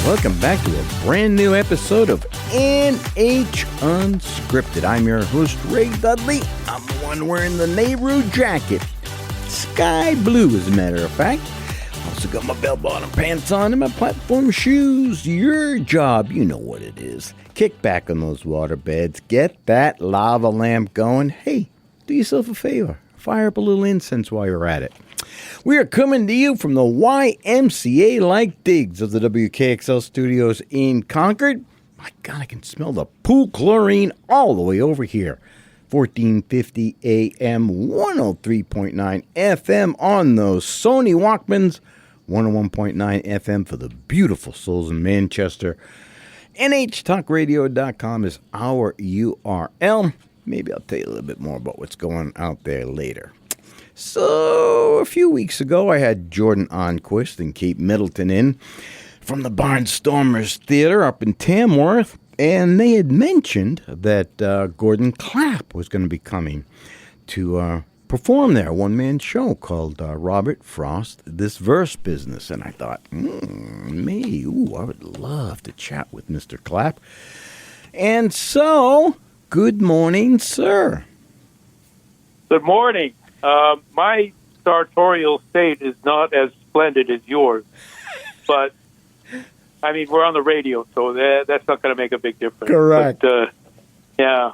Welcome back to a brand new episode of NH Unscripted. I'm your host, Ray Dudley. I'm the one wearing the Nehru jacket. Sky blue, as a matter of fact. Also got my bell-bottom pants on and my platform shoes. Your job, you know what it is. Kick back on those water beds. Get that lava lamp going. Hey, do yourself a favor. Fire up a little incense while you're at it. We are coming to you from the YMCA-like digs of the WKXL studios in Concord. My God, I can smell the pool chlorine all the way over here. 1450 AM, 103.9 FM on those Sony Walkmans, 101.9 FM for the beautiful souls in Manchester. NHTalkRadio.com is our URL. Maybe I'll tell you a little bit more about what's going out there later. So, a few weeks ago, I had Jordan Onquist and Kate Middleton in from the Barnstormers Theater up in Tamworth, and they had mentioned that Gordon Clapp was going to be coming to perform there, a one-man show called Robert Frost, This Verse Business. And I thought, I would love to chat with Mr. Clapp. And so, good morning, sir. Good morning. My sartorial state is not as splendid as yours, but I mean, we're on the radio, so that's not going to make a big difference. Correct. But, yeah,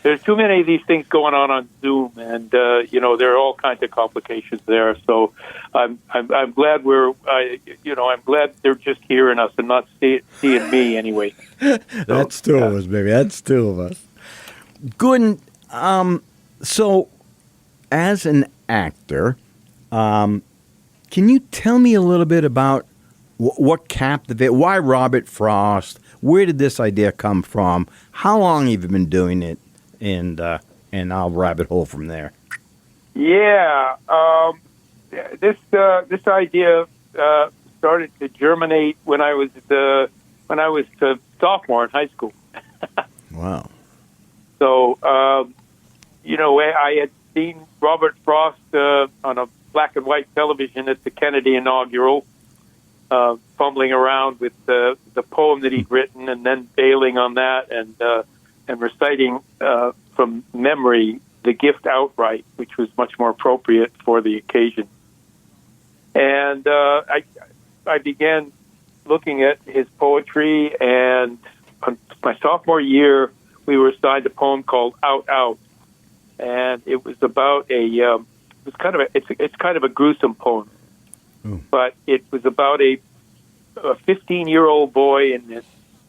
there's too many of these things going on Zoom, and there are all kinds of complications there. So I'm glad I'm glad they're just hearing us and not seeing me anyway. That's two of us, baby. That's two of us. Good. So, as an actor, can you tell me a little bit about what captivated? Why Robert Frost? Where did this idea come from? How long have you been doing it? And I'll rabbit hole from there. Yeah, this idea started to germinate when I was a sophomore in high school. Wow. So I had seen Robert Frost on a black and white television at the Kennedy inaugural, fumbling around with the poem that he'd written, and then bailing on that and reciting from memory The Gift outright, which was much more appropriate for the occasion. And I began looking at his poetry, and on my sophomore year, we were assigned a poem called Out Out. And it was about it's kind of a gruesome poem, but it was about a 15-year-old boy in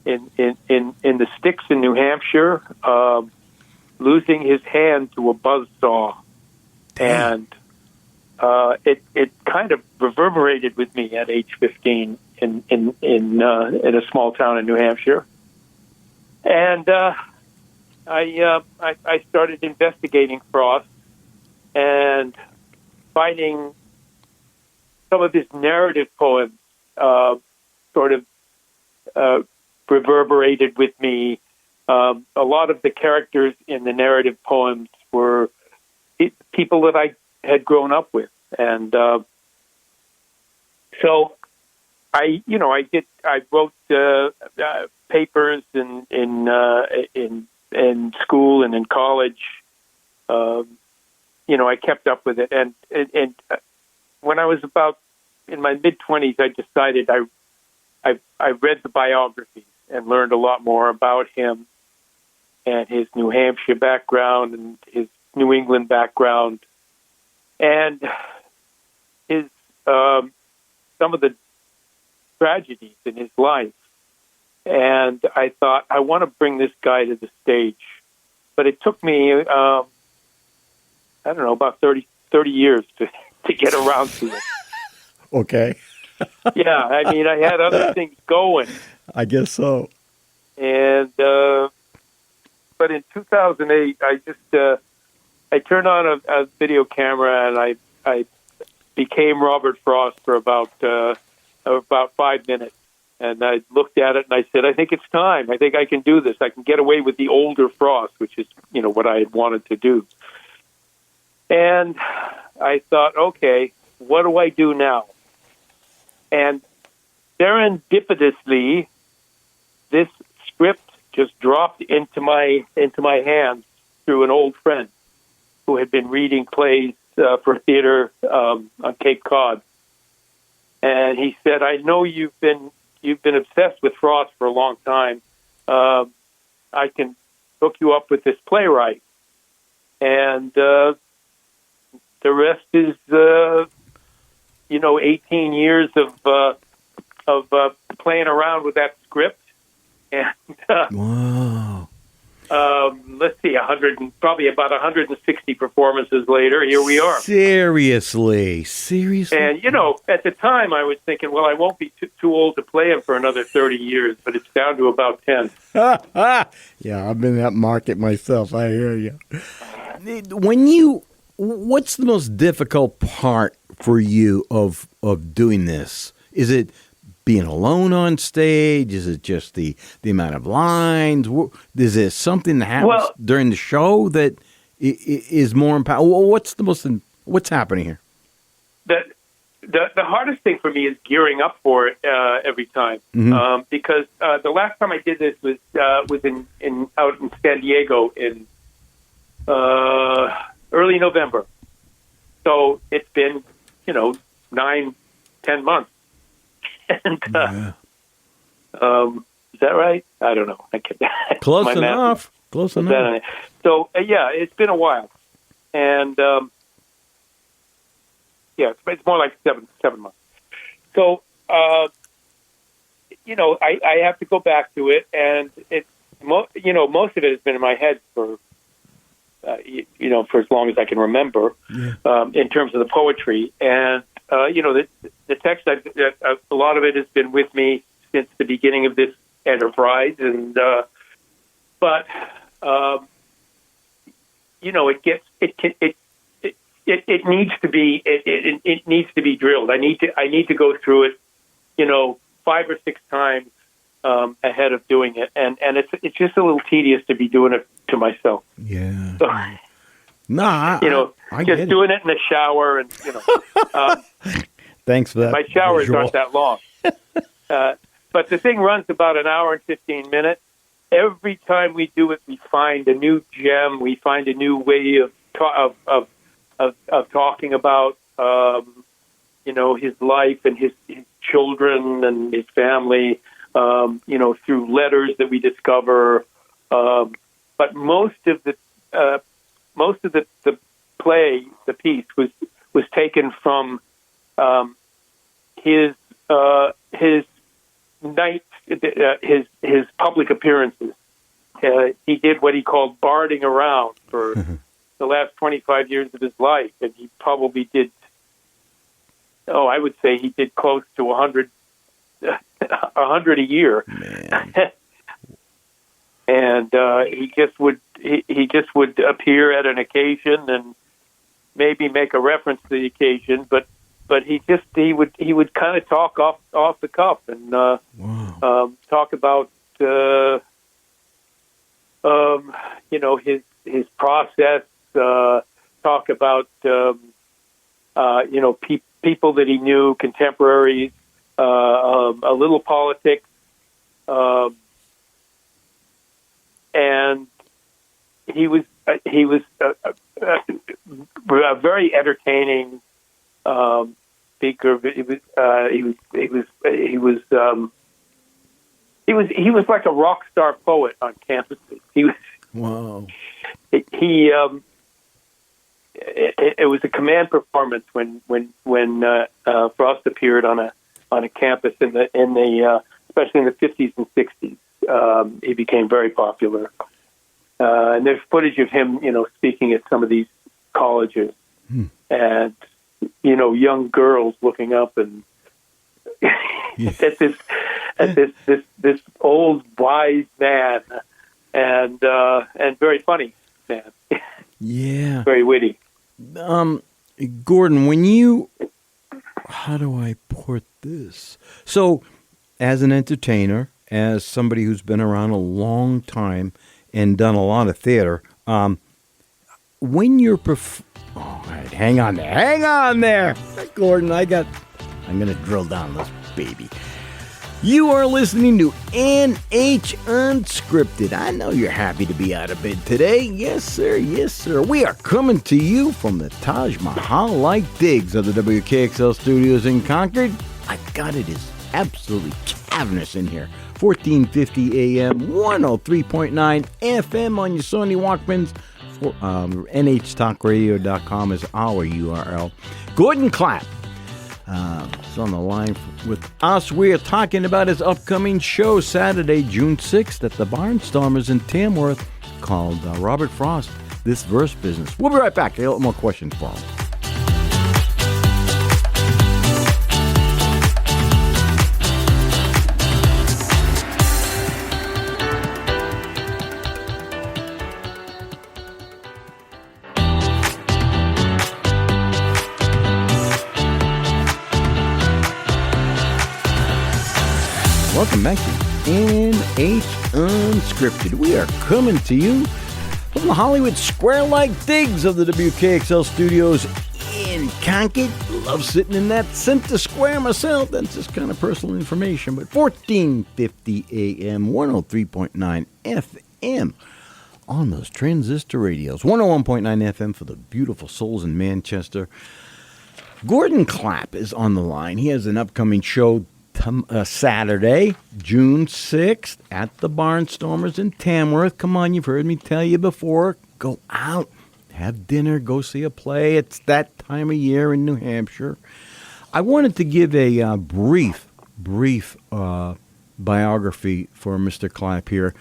the sticks in New Hampshire, losing his hand to a buzzsaw, and it kind of reverberated with me at age 15 in a small town in New Hampshire, and I started investigating Frost and finding some of his narrative poems sort of reverberated with me. A lot of the characters in the narrative poems were people that I had grown up with, and so I wrote papers in school and in college. I kept up with it, and when I was about in my mid-20s, I decided I read the biographies and learned a lot more about him and his New Hampshire background and his New England background and his some of the tragedies in his life. And I thought, I want to bring this guy to the stage. But it took me, about 30 years to get around to it. Okay. Yeah, I mean, I had other things going. I guess so. And, but in 2008, I turned on a video camera and I became Robert Frost for about 5 minutes. And I looked at it and I said, I think it's time. I think I can do this. I can get away with the older Frost, which is, what I had wanted to do. And I thought, okay, what do I do now? And serendipitously, this script just dropped into my hands through an old friend who had been reading plays for theater on Cape Cod, and he said, "I know you've been obsessed with Frost for a long time. I can hook you up with this playwright." And the rest is, 18 years of playing around with that script. And wow. Let's see, probably about 160 performances later, here we are. Seriously. And at the time, I was thinking, well, I won't be too old to play him for another 30 years, but it's down to about 10. Yeah, I'm in that market myself. I hear you. What's the most difficult part for you of doing this? Is it being alone on stage? Is it just the amount of lines? Is there something that happens during the show that is more impactful? What's happening here? The hardest thing for me is gearing up for it every time, because the last time I did this was out in San Diego in early November. So it's been 9-10 months. And is that right? I don't know. I can't. Close enough. Close enough. So it's been a while, and it's more like seven months. So I have to go back to it, and it's most of it has been in my head for for as long as I can remember, in terms of the poetry. And the text, a lot of it has been with me since the beginning of this enterprise, and but it needs to be it needs to be drilled. I need to go through it 5 or 6 times ahead of doing it, and it's just a little tedious to be doing it to myself. Yeah. So, I just doing it in the shower, and Thanks for that. My showers aren't that long, but the thing runs about an hour and 15 minutes. Every time we do it, we find a new gem. We find a new way of talking about his life and his children and his family. Through letters that we discover. But most of the play, the piece was taken from his public appearances. He did what he called barding around for the last 25 years of his life, and he probably did. I would say he did close to 100 a year. And he just would appear at an occasion and maybe make a reference to the occasion, but he would kind of talk off the cuff and talk about his process, talk about people that he knew, contemporaries, a little politics, and he was a very entertaining speaker. He was like a rock star poet on campus. He was. Wow. It was a command performance when Frost appeared on a campus in the especially in the 50s and 60s. He became very popular, and there's footage of him, speaking at some of these colleges, and young girls looking up and at this old wise man, and very funny man. Yeah, very witty. Gordon, how do I put this? So, as an entertainer, as somebody who's been around a long time and done a lot of theater, when you're all right, hang on there, Gordon. I'm going to drill down this baby. You are listening to NH Unscripted. I know you're happy to be out of bed today. Yes, sir. Yes, sir. We are coming to you from the Taj Mahal-like digs of the WKXL studios in Concord. My God, it is absolutely cavernous in here. 1450 AM, 103.9 FM on your Sony Walkmans. NHTalkRadio.com is our URL. Gordon Clapp is on the line with us. We are talking about his upcoming show Saturday, June 6th at the Barnstormers in Tamworth called Robert Frost, This Verse Business. We'll be right back. I got a lot more questions for him. Welcome back to NH Unscripted. We are coming to you from the Hollywood Square-like digs of the WKXL studios in Concord. Love sitting in that center square myself. That's just kind of personal information. But 1450 AM, 103.9 FM on those transistor radios. 101.9 FM for the beautiful souls in Manchester. Gordon Clapp is on the line. He has an upcoming show Saturday, June 6th at the Barnstormers in Tamworth. Come on, you've heard me tell you before. Go out, have dinner, go see a play. It's that time of year in New Hampshire. I wanted to give a brief biography for Mr. Clapp here.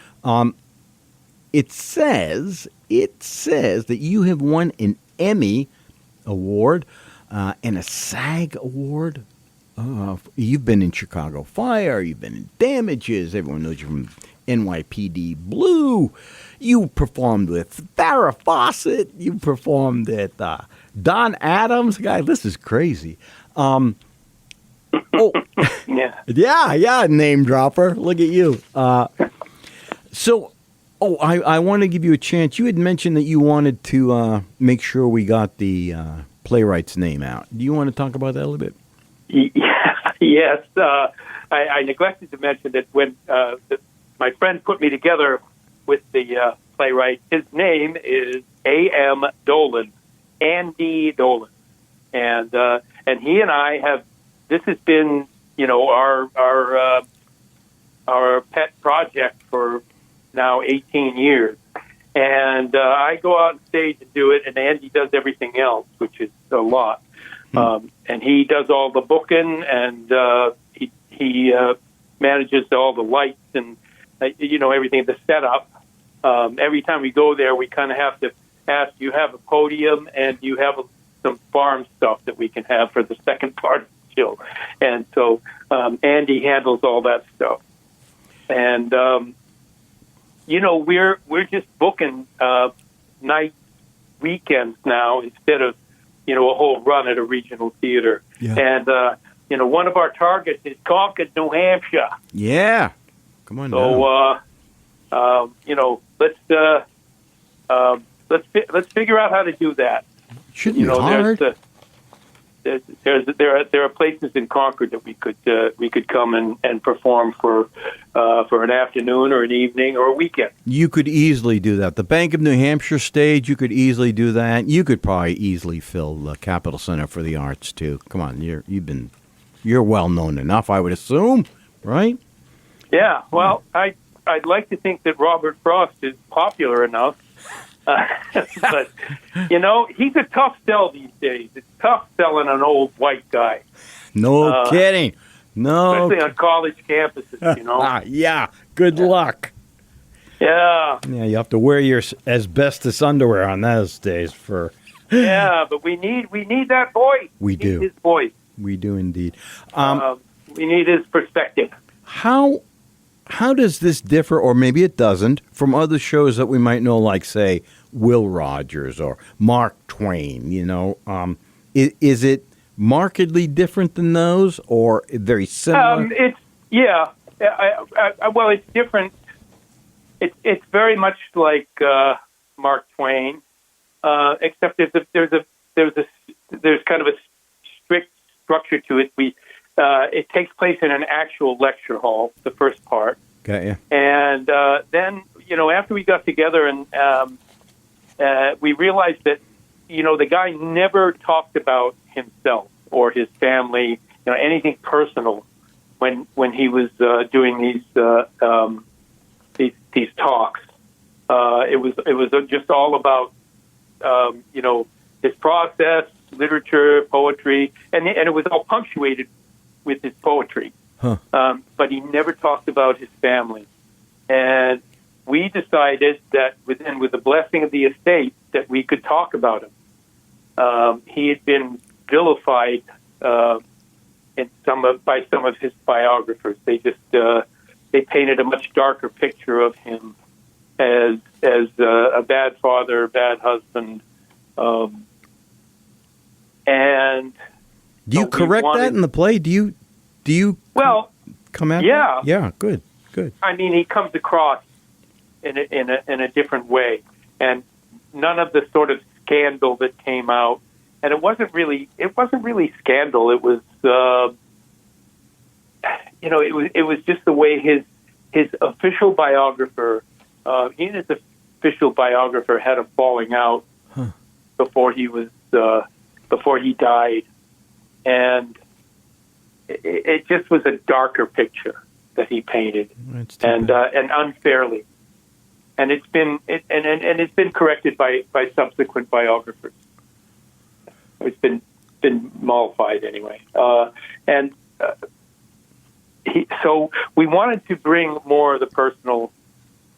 It says that you have won an Emmy Award and a SAG Award. You've been in Chicago Fire. You've been in Damages. Everyone knows you from NYPD Blue. You performed with Farrah Fawcett. You performed at Don Adams. Guy, this is crazy. Yeah, name dropper. Look at you. I want to give you a chance. You had mentioned that you wanted to make sure we got the playwright's name out. Do you want to talk about that a little bit? Yes. I neglected to mention that when my friend put me together with the playwright, his name is A.M. Dolan, Andy Dolan. And he and I have, this has been, our pet project for now 18 years. And I go out on stage and do it, and Andy does everything else, which is a lot. And he does all the booking, and he manages all the lights and everything, the setup. Every time we go there, we kind of have to ask, you have a podium and you have some farm stuff that we can have for the second part of the show. And so Andy handles all that stuff. And we're just booking night weekends now instead of a whole run at a regional theater. Yeah. And, one of our targets is Concord, New Hampshire. Yeah. Come on. So, let's figure out how to do that. Shouldn't be hard. There are places in Concord that we could come and perform for an afternoon or an evening or a weekend. You could easily do that. The Bank of New Hampshire stage, you could easily do that. You could probably easily fill the Capitol Center for the Arts too. Come on, you're well known enough, I would assume, right? Yeah. Well, I'd like to think that Robert Frost is popular enough. But, he's a tough sell these days. It's tough selling an old white guy. No kidding. No. Especially on college campuses, Yeah. Good luck. Yeah. Yeah, you have to wear your asbestos underwear on those days for... Yeah, but we need that voice. We do. Need his voice. We do indeed. We need his perspective. How does this differ, or maybe it doesn't, from other shows that we might know, like, say, Will Rogers or Mark Twain? Is it markedly different than those, or very similar? It's different. It's very much like Mark Twain, except there's kind of a strict structure to it. it takes place in an actual lecture hall, the first part. Got you. And then, after we got together and we realized that, the guy never talked about himself or his family, anything personal when he was doing these talks. It was just all about, his process, literature, poetry, and it was all punctuated with his poetry. Huh. But he never talked about his family. And we decided that with the blessing of the estate that we could talk about him. He had been vilified by some of his biographers. They just they painted a much darker picture of him as a bad father, a bad husband, and do you correct that in the play? Do you come at yeah that? Yeah, good. I mean, he comes across in a different way, and none of the sort of scandal that came out, and it wasn't really scandal. It was it was just the way his official biographer, he and his official biographer had a falling out before he died, and it just was a darker picture that he painted, and unfairly, and it's been corrected by subsequent biographers. It's been mollified anyway, so we wanted to bring more of the personal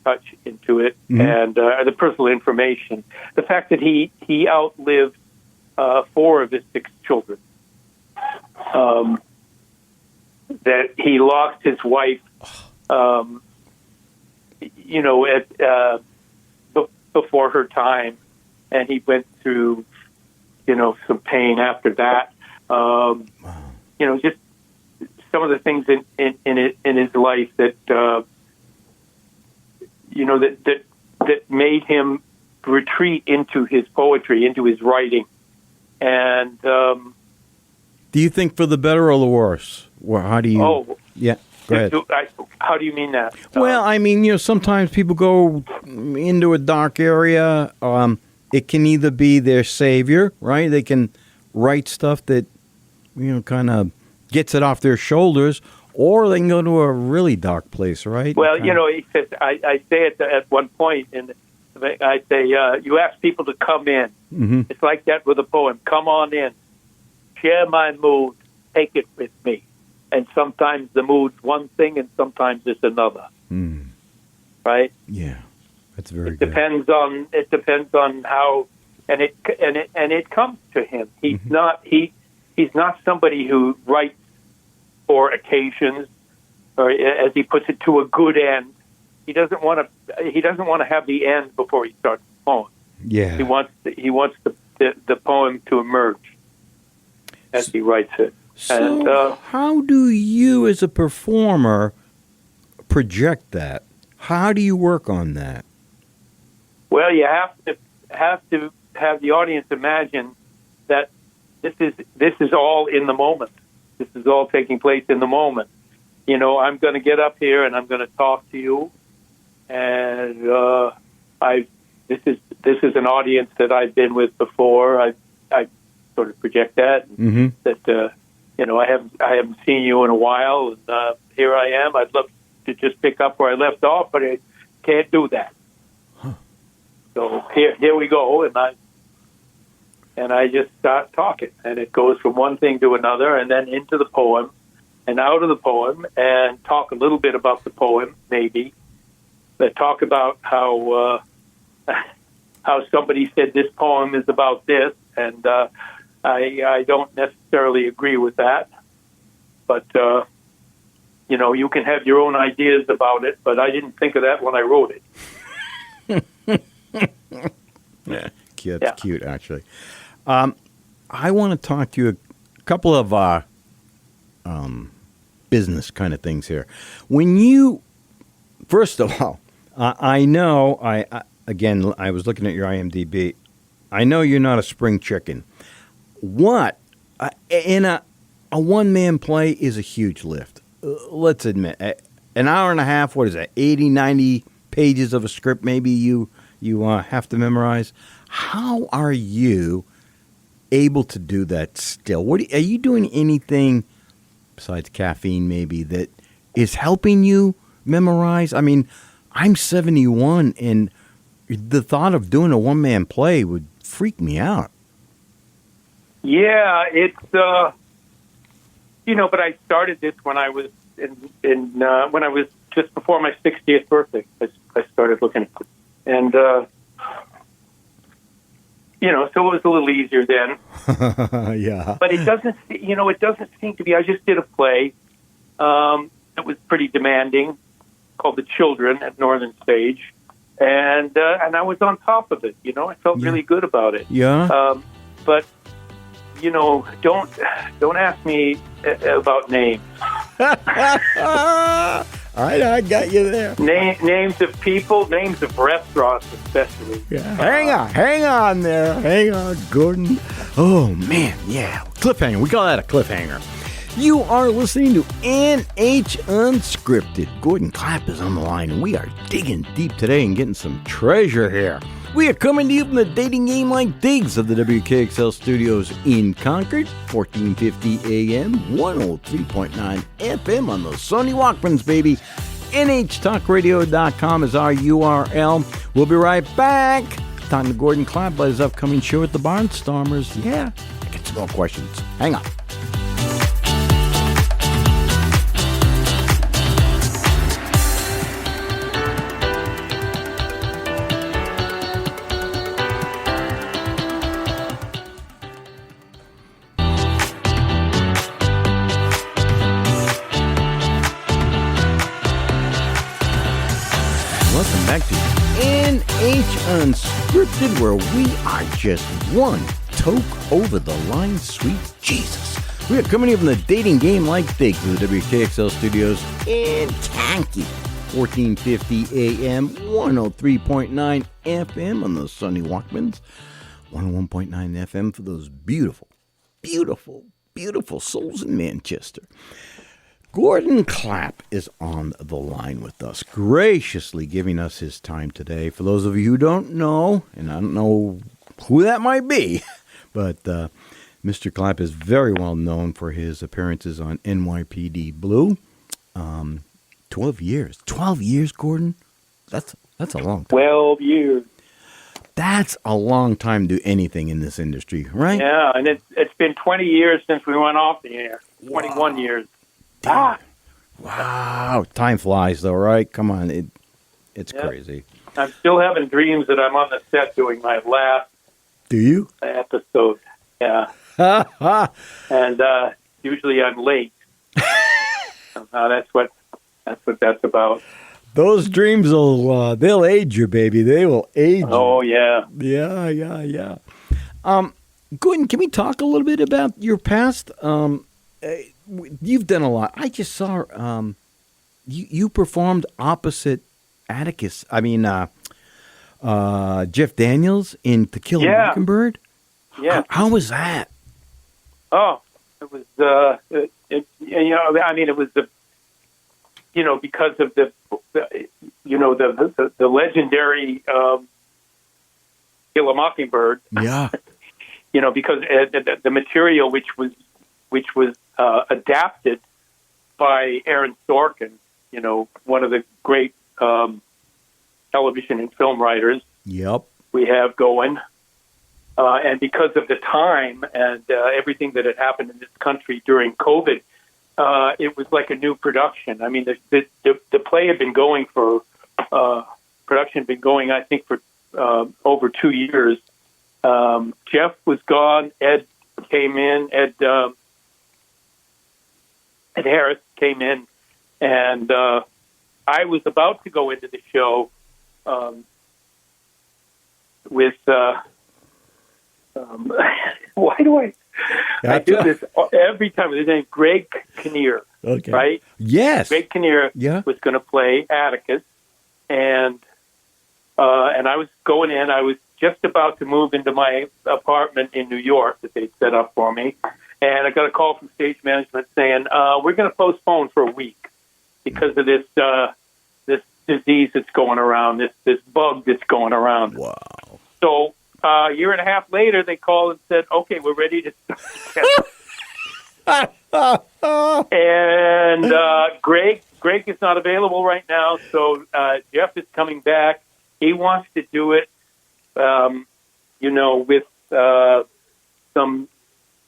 touch into it, and the personal information. The fact that he outlived 4 of his 6 children. That he lost his wife, before her time, and he went through, some pain after that. Just some of the things in his life that that made him retreat into his poetry, into his writing, and. Do you think for the better or the worse? Well, how do you? Oh, yeah. Go ahead. How do you mean that? Well, I mean, sometimes people go into a dark area. It can either be their savior, right? They can write stuff that, kind of gets it off their shoulders, or they can go to a really dark place, right? Well, he says, I say it at one point, and I say, you ask people to come in. Mm-hmm. It's like that with a poem. Come on in. Share my mood, take it with me. And sometimes the mood's one thing and sometimes it's another. Mm. Right? Yeah. That's very it good. Depends on how and it comes to him. He's not somebody who writes for occasions, or as he puts it, to a good end. He doesn't want to have the end before he starts the poem. Yeah. He wants the poem to emerge as he writes it. So and, how do you, as a performer, project that? How do you work on that? Well, you have to have the audience imagine that this is all in the moment. This is all taking place in the moment. I'm going to get up here and I'm going to talk to you, and this is an audience that I've been with before. I sort of project that. Mm-hmm. That I haven't seen you in a while, and here I am. I'd love to just pick up where I left off, but I can't do that. Huh. So here we go, and I just start talking, and it goes from one thing to another, and then into the poem, and out of the poem, and talk a little bit about the poem, maybe. But talk about how somebody said this poem is about this, and I don't necessarily agree with that, but you can have your own ideas about it, but I didn't think of that when I wrote it. Yeah, cute, actually. I want to talk to you a couple of business kind of things here. When you, first of all, I know, I was looking at your IMDb. I know you're not a spring chicken. What, in a a one-man play is a huge lift. Let's admit, an hour and a half, what is that, 80, 90 pages of a script maybe you have to memorize. How are you able to do that still? Are you doing anything besides caffeine maybe that is helping you memorize? I mean, I'm 71, and the thought of doing a one-man play would freak me out. Yeah, it's but I started this when I was when I was just before my 60th birthday. I started looking at it, and so it was a little easier then. Yeah, but it doesn't seem to be. I just did a play that was pretty demanding, called The Children at Northern Stage, and I was on top of it. I felt really good about it. Yeah, but. Don't ask me about names. All right, I got you there. Names of people, names of restaurants especially. Yeah. Hang on there, Gordon. Oh, man, yeah. Cliffhanger, we call that a cliffhanger. You are listening to NH Unscripted. Gordon Clapp is on the line, and we are digging deep today and getting some treasure here. We are coming to you from the Dating Game Like Digs of the WKXL studios in Concord, 1450 AM, 103.9 FM on the Sony Walkmans, baby. NHTalkRadio.com is our URL. We'll be right back. Time to Gordon Clapp about his upcoming show at the Barnstormers. Yeah, I get some more questions. Hang on. Welcome back to NH Unscripted, where we are just one toke over the line, sweet Jesus. We are coming here from the Dating Game Like Digs of the WKXL studios in Tanky, 1450 AM, 103.9 FM on the Sunny Walkmans, 101.9 FM for those beautiful, beautiful, beautiful souls in Manchester. Gordon Clapp is on the line with us, graciously giving us his time today. For those of you who don't know, and I don't know who that might be, but Mr. Clapp is very well known for his appearances on NYPD Blue. 12 years. 12 years, Gordon? That's a long time. 12 years. That's a long time to do anything in this industry, right? Yeah, and it's been 20 years since we went off the air. 21 years. Wow. Time flies, though, right? Come on. It's crazy. I'm still having dreams that I'm on the set doing my last Do you? episode. Yeah. And usually I'm late. That's what that's about. Those dreams they'll age you, baby. They will age you. Oh, yeah. Yeah. Gordon, can we talk a little bit about your past? You've done a lot. I just saw you performed opposite Atticus. I mean, Jeff Daniels in To Kill a Mockingbird. Yeah. How was that? Oh, it was. It was because of the legendary Kill a Mockingbird. Yeah. Because the material which was adapted by Aaron Sorkin, one of the great television and film writers. Yep. We have going. And because of the time and everything that had happened in this country during COVID, it was like a new production. I mean, the play had been going for, production had been going, I think, for over 2 years. Jeff was gone. Ed came in. Ed Harris came in, and I was about to go into the show with. Why do I do this every time? His name Greg Kinnear, right? Yes, Greg Kinnear was going to play Atticus, and I was going in. I was just about to move into my apartment in New York that they'd set up for me, And I got a call from stage management saying, we're going to postpone for a week because of this this disease that's going around, this bug that's going around. Wow. So a year and a half later, they called and said, okay, we're ready to start again. And Greg is not available right now, so Jeff is coming back. He wants to do it, with some,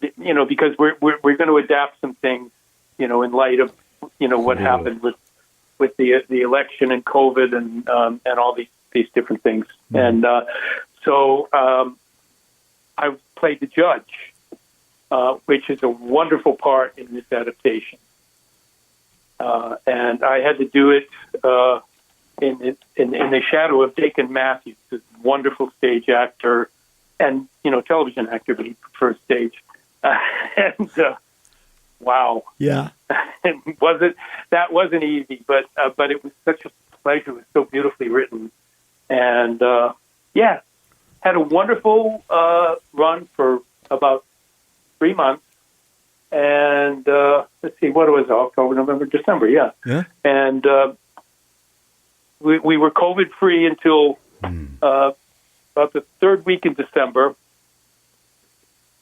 because we're going to adapt some things, in light of, what happened with the election and COVID and all these different things. And so I played the judge, which is a wonderful part in this adaptation. And I had to do it in the shadow of Dakin Matthews, this wonderful stage actor and, television actor, but he prefers stage. And wow. Yeah. That wasn't easy, but it was such a pleasure. It was so beautifully written. And, had a wonderful run for about 3 months. And let's see, what was it? October, November, December, yeah. And we were COVID-free until about the third week in December.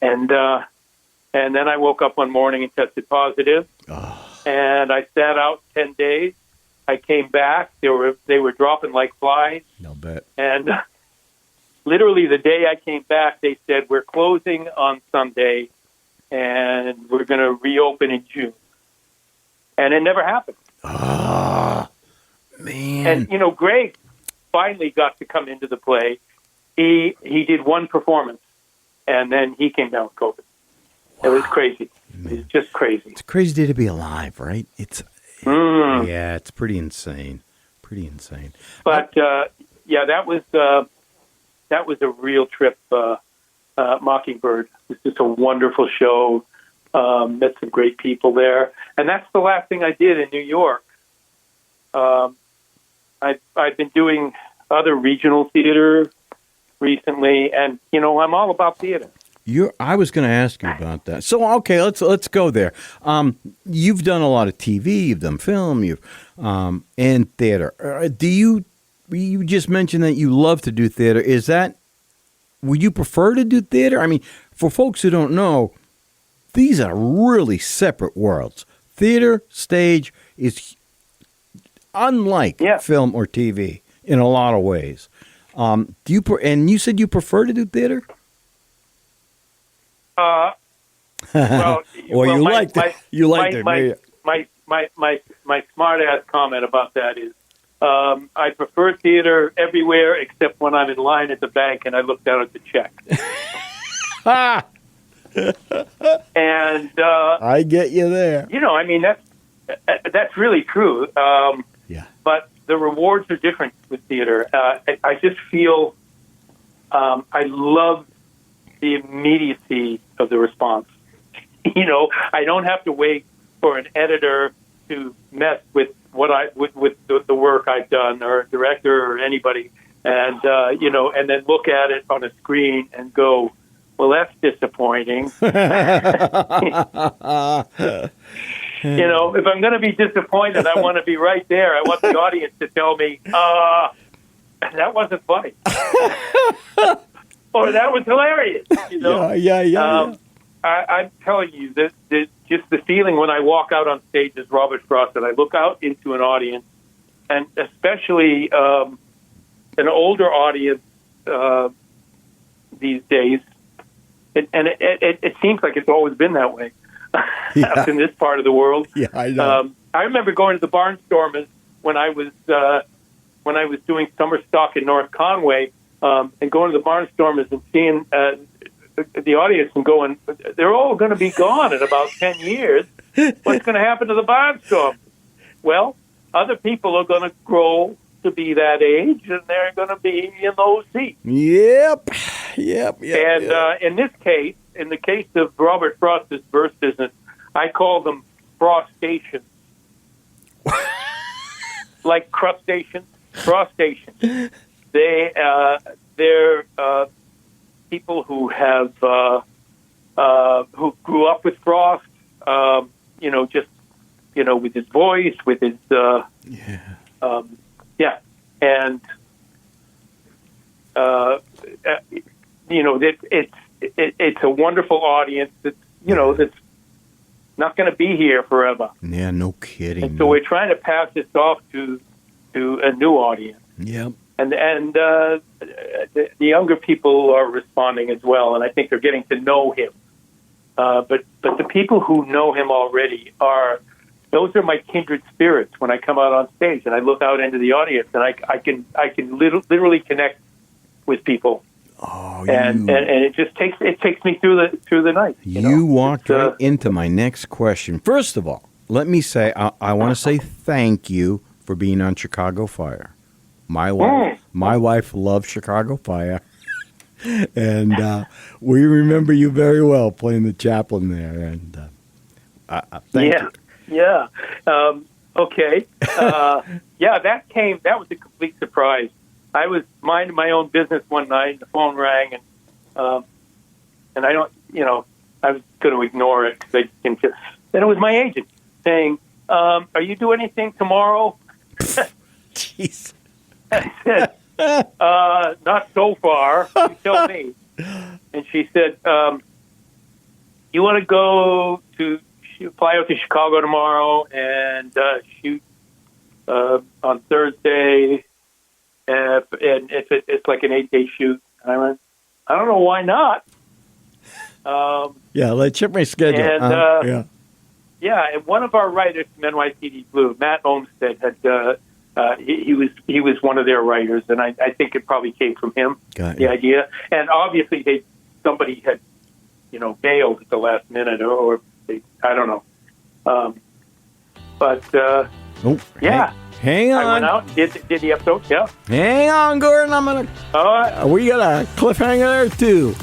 And then I woke up one morning and tested positive. And I sat out 10 days. I came back. They were dropping like flies. I'll bet. And literally the day I came back, they said, we're closing on Sunday, and we're going to reopen in June. And it never happened. Man. And, Greg finally got to come into the play. He did one performance, and then he came down with COVID. Wow. It was crazy. Man. It was just crazy. It's a crazy day to be alive, right? Yeah, it's pretty insane. Pretty insane. But, that was a real trip, Mockingbird. It was just a wonderful show. Met some great people there. And that's the last thing I did in New York. I've been doing other regional theater recently, and, I'm all about theater. I was going to ask you about that. So, okay, let's go there. You've done a lot of TV, you've done film, and theater. You just mentioned that you love to do theater. Would you prefer to do theater? I mean, for folks who don't know, these are really separate worlds. Theater, stage is unlike film or TV in a lot of ways. And you said you prefer to do theater? You liked it. My smart ass comment about that is, I prefer theater everywhere except when I'm in line at the bank and I look down at the check. And I get you there. I mean that's really true. But the rewards are different with theater. I just feel I love the immediacy of the response. I don't have to wait for an editor to mess with with the work I've done, or a director or anybody, and and then look at it on a screen and go, well, that's disappointing. If I'm going to be disappointed, I want to be right there. I want the audience to tell me, that wasn't funny. Or that was hilarious. Yeah. I'm telling you, just the feeling when I walk out on stage as Robert Frost, and I look out into an audience, and especially an older audience these days, it seems like it's always been that way up in this part of the world. Yeah, I know. I remember going to the Barnstormers when I was doing summer stock in North Conway, and going to the Barnstormers and seeing the audience and going, they're all going to be gone in about 10 years. What's going to happen to the Barnstormers? Well, other people are going to grow to be that age, and they're going to be in those seats. Yep. And in this case, in the case of Robert Frost's verse business, I call them frostations. Like crustaceans, frostations. They're people who have who grew up with Frost, just, with his voice, with his, and, it's a wonderful audience that's, that's not going to be here forever. Yeah, no kidding. And so we're trying to pass this off to a new audience. Yep. And the younger people are responding as well, and I think they're getting to know him. But the people who know him already those are my kindred spirits when I come out on stage and I look out into the audience, and I can literally connect with people. Oh, and it just takes me through the night. You walked right into my next question. First of all, let me say I want to say thank you for being on Chicago Fire. My wife loves Chicago Fire, and we remember you very well playing the chaplain there. And thank you. Yeah. Okay. That was a complete surprise. I was minding my own business one night, and the phone rang, and I don't, I was going to ignore it because then it was my agent saying, "Are you doing anything tomorrow?" Jeez. I said, "Not so far. You tell me." And she said, "You want to fly out to Chicago tomorrow and shoot on Thursday?" And it's like an 8-day shoot. And I went, I don't know why not. Let's check my schedule. And, and one of our writers from NYPD Blue, Matt Olmstead, had he was one of their writers, and I think it probably came from him, the idea. And obviously somebody had bailed at the last minute, or I don't know. Hang on. I went out, did the episode, yeah. Hang on, Gordon. We got a cliffhanger there, too.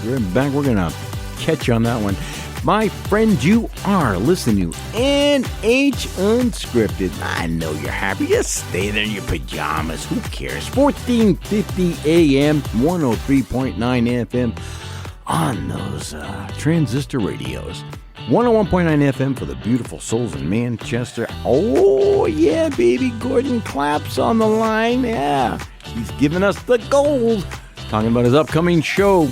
We're going to catch you on that one. My friend, you are listening to NH Unscripted. I know you're happy. Just stay there in your pajamas. Who cares? 1450 AM, 103.9 FM on those transistor radios. 101.9 FM for the beautiful souls in Manchester. Oh, yeah, baby. Gordon Clapp's on the line. Yeah, he's giving us the gold. Talking about his upcoming show,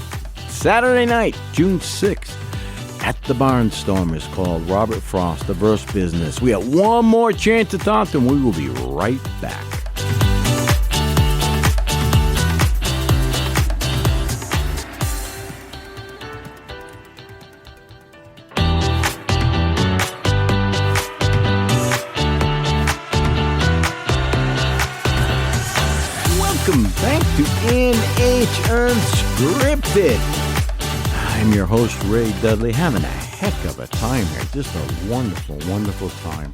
Saturday night, June 6th, at the Barnstormers, called Robert Frost, The Verse Business. We have one more chance to talk to him. We will be right back. Welcome back to NH Unscripted. I'm your host, Ray Dudley, having a heck of a time here. Just a wonderful, wonderful time.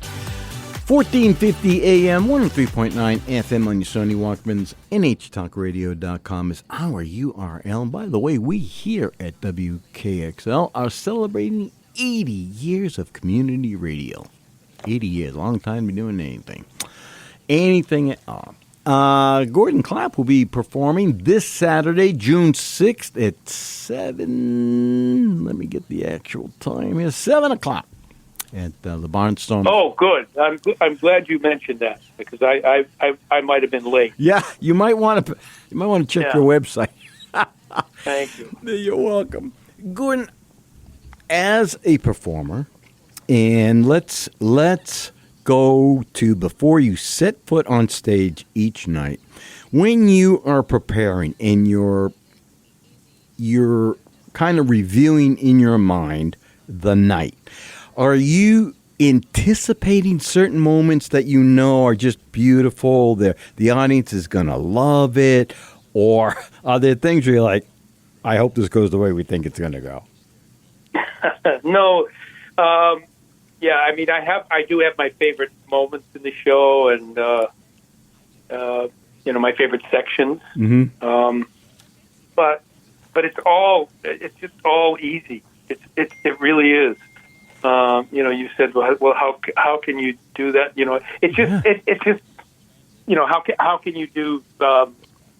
1450 AM, 103.9 FM on your Sony Walkmans. NHTalkRadio.com is our URL. And by the way, we here at WKXL are celebrating 80 years of community radio. 80 years, long time to be doing anything. Anything at all. Gordon Clapp will be performing this Saturday, June 6th at 7, let me get the actual time here, 7 o'clock at the Barnstormers. Oh, good. I'm glad you mentioned that because I might have been late. Yeah, you might want to check your website. Thank you. You're welcome. Gordon, as a performer, and let's go to before you set foot on stage each night, when you are preparing and you're kind of reviewing in your mind the night, are you anticipating certain moments that you know are just beautiful, the audience is going to love it, or are there things where you're like, I hope this goes the way we think it's going to go? No. Yeah, I mean, I do have my favorite moments in the show, and my favorite sections. Mm-hmm. But it's just all easy. It really is. You said, well, how can you do that? It's just how can you do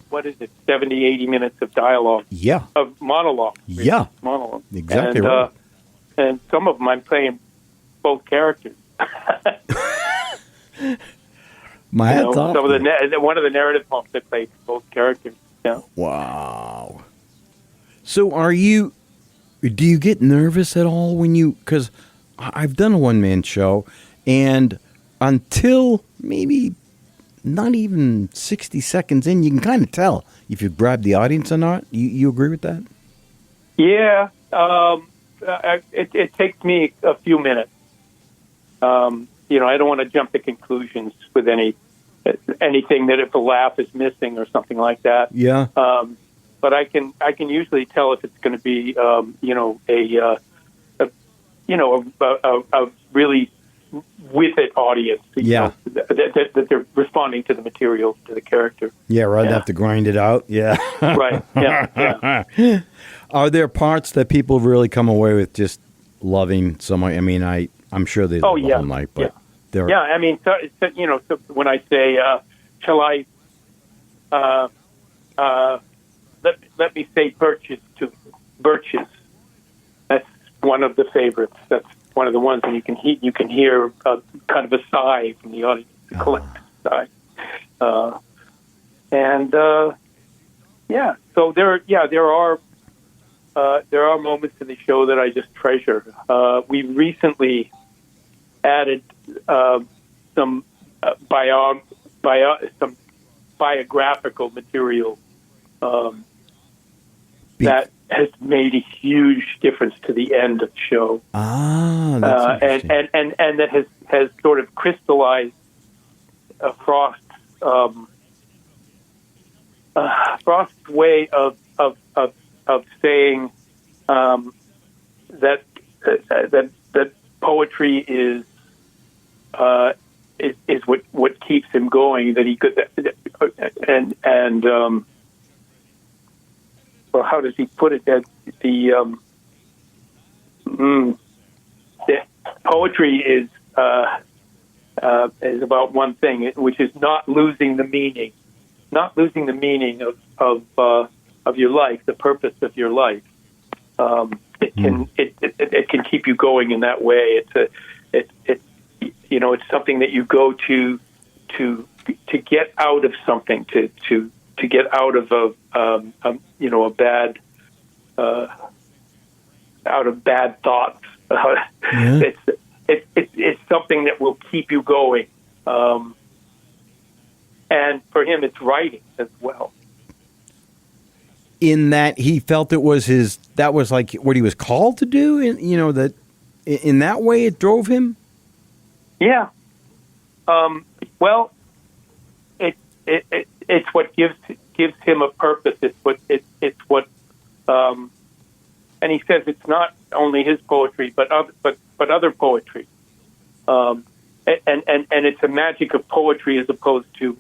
what is it, 70, 80 minutes of dialogue. Yeah. Of monologue. Really. Yeah. Monologue. Exactly and, right. And some of them I'm playing both characters. My hat's off. Some of one of the narrative poems I played both characters. Yeah. Wow. So do you get nervous at all when because I've done a one-man show, and until maybe not even 60 seconds in, you can kind of tell if you grab the audience or not. You agree with that? Yeah. It takes me a few minutes. I don't want to jump to conclusions with anything that if a laugh is missing or something like that. Yeah. But I can usually tell if it's going to be a really with it audience. That they're responding to the material, to the character. Yeah, rather than have to grind it out. Yeah. Right. Yeah. Are there parts that people really come away with just loving so much? I mean, I'm sure they love the whole night, but yeah. I mean, so when I say, shall I, let me say Birches. That's one of the favorites. That's one of the ones that you can hear kind of a sigh from the audience, a collective sigh. So there are moments in the show that I just treasure. We recently added some biographical material that has made a huge difference to the end of the show. That's interesting. And that has sort of crystallized Frost's way of saying that poetry is what keeps him going. That he could well, how does he put it? That the poetry is about one thing, which is not losing the meaning of your life, the purpose of your life. It can keep you going in that way. It's something that you go to get out of something, to get out of bad thoughts. It's something that will keep you going. And for him, it's writing as well. In that he felt that was like what he was called to do, and that in that way it drove him. Yeah. Well, it's what gives him a purpose. It's what and he says it's not only his poetry, but other poetry. And it's a magic of poetry as opposed to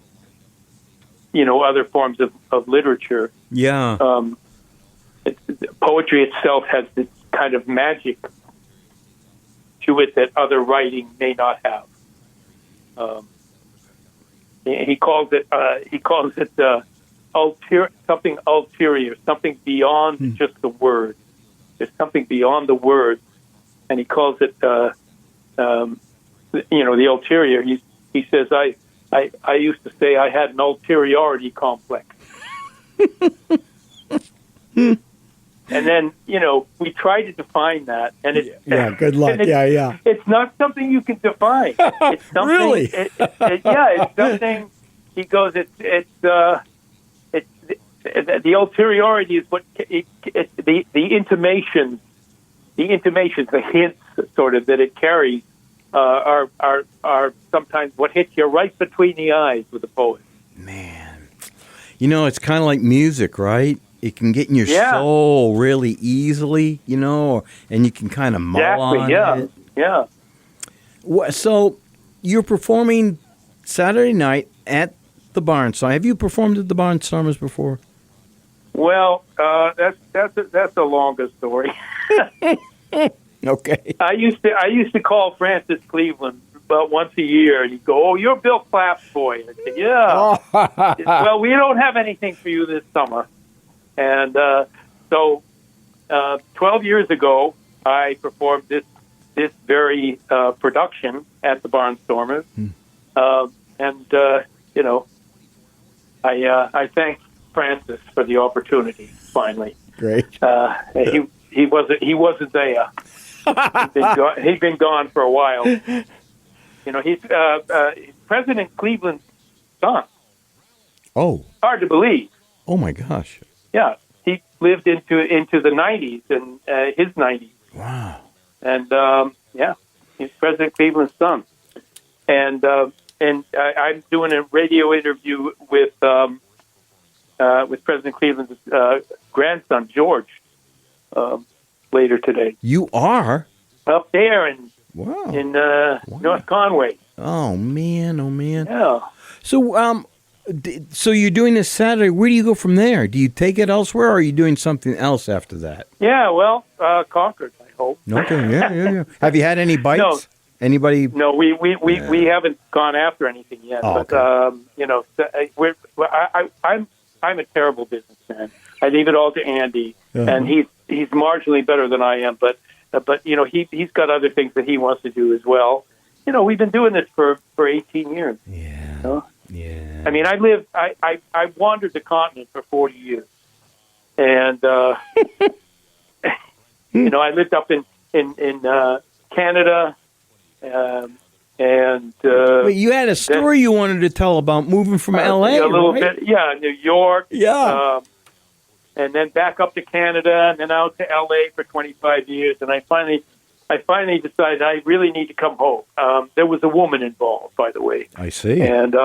other forms of literature. Yeah. Poetry itself has this kind of magic to it that other writing may not have. He calls it something ulterior, something beyond just the words. There's something beyond the words, and he calls it the ulterior. He says I used to say I had an ulteriority complex. And then, we try to define that, and good luck. It's not something you can define. It's something. Really? It's something. He goes. It's the ulteriority is what the intimations, the hints, sort of that it carries, are sometimes what hits you right between the eyes with a poet. Man, it's kind of like music, right? It can get in your soul really easily, and you can kind of mull on it. Yeah. So you're performing Saturday night at the Barnstormers. Have you performed at the Barnstormers before? Well, that's a longer story. Okay. I used to call Francis Cleveland about once a year, and he'd go, "Oh, you're Bill Clapp's boy." And I'd say, "Yeah." Well, we don't have anything for you this summer. And so 12 years ago, I performed this very production at the Barnstormers. I thank Francis for the opportunity, finally. Great. He wasn't there. He'd been gone for a while. He's President Cleveland's son. Oh. Hard to believe. Oh, my gosh. Yeah. He lived into the 90s, and his 90s. Wow. And, he's President Cleveland's son. And I'm doing a radio interview with President Cleveland's grandson, George, later today. You are? Up there in Wow. North Conway. Oh, man. Yeah. So, so you're doing this Saturday. Where do you go from there? Do you take it elsewhere, or are you doing something else after that? Yeah, well, Concord, I hope. Okay, yeah. Have you had any bites? No. Anybody? No, we haven't gone after anything yet. Oh, but I'm a terrible businessman. I leave it all to Andy, and he's marginally better than I am. But he's got other things that he wants to do as well. We've been doing this for 18 years. Yeah. Yeah. I mean, I wandered the continent for 40 years, and I lived up in Canada. But you had a story you wanted to tell about moving from L.A., a little right? bit, yeah, New York, Yeah. and then back up to Canada, and then out to L.A. for 25 years, and I finally decided I really need to come home. There was a woman involved, by the way. I see. And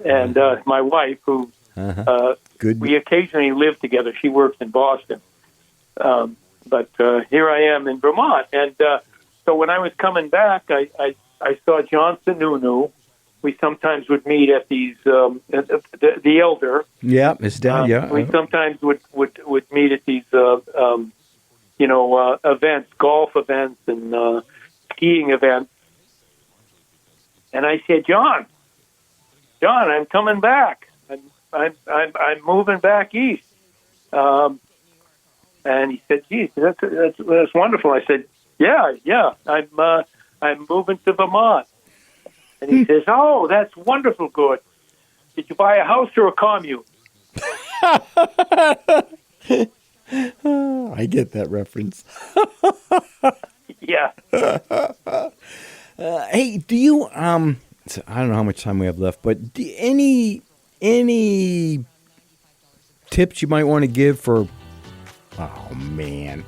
and my wife, who Good. we occasionally live together. She works in Boston, but here I am in Vermont, and. So when I was coming back, I saw John Sununu. We sometimes would meet at these the Elder. Yeah, his dad. Yeah, we sometimes would meet at these events, golf events and skiing events. And I said, John, I'm coming back. I'm moving back east. And he said, "Geez, that's wonderful." I said, Yeah. I'm moving to Vermont. And he says, "Oh, that's wonderful, good. Did you buy a house or a commune?" I get that reference. Yeah. Hey, do you I don't know how much time we have left, but any tips you might want to give for? Oh man.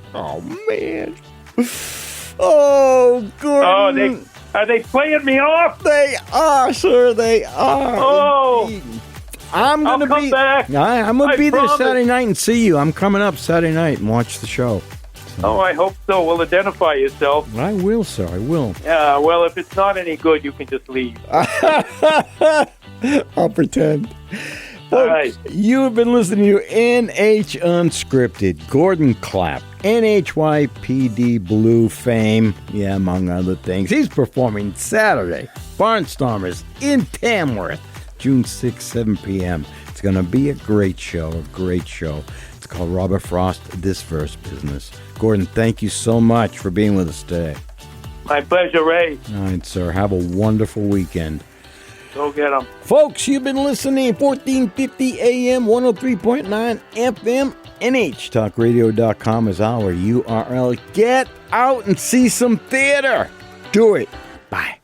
Oh, Gordon. Oh, are they playing me off? They are, sir. They are. Oh. I'm going to come back. I'm going to be there promise. Saturday night and see you. I'm coming up Saturday night and watch the show. Oh, I hope so. Well, identify yourself. I will, sir. I will. Yeah, well, if it's not any good, you can just leave. I'll pretend. All right. You have been listening to NH Unscripted. Gordon Clapp, NHYPD Blue fame, among other things. He's performing Saturday, Barnstormers in Tamworth, June 6, 7 p.m. It's going to be a great show, It's called Robert Frost, This Verse Business. Gordon, thank you so much for being with us today. My pleasure, Ray. All right, sir. Have a wonderful weekend. Go get them. Folks, you've been listening 1450 AM, 103.9 FM. NHTalkRadio.com is our URL. Get out and see some theater. Do it. Bye.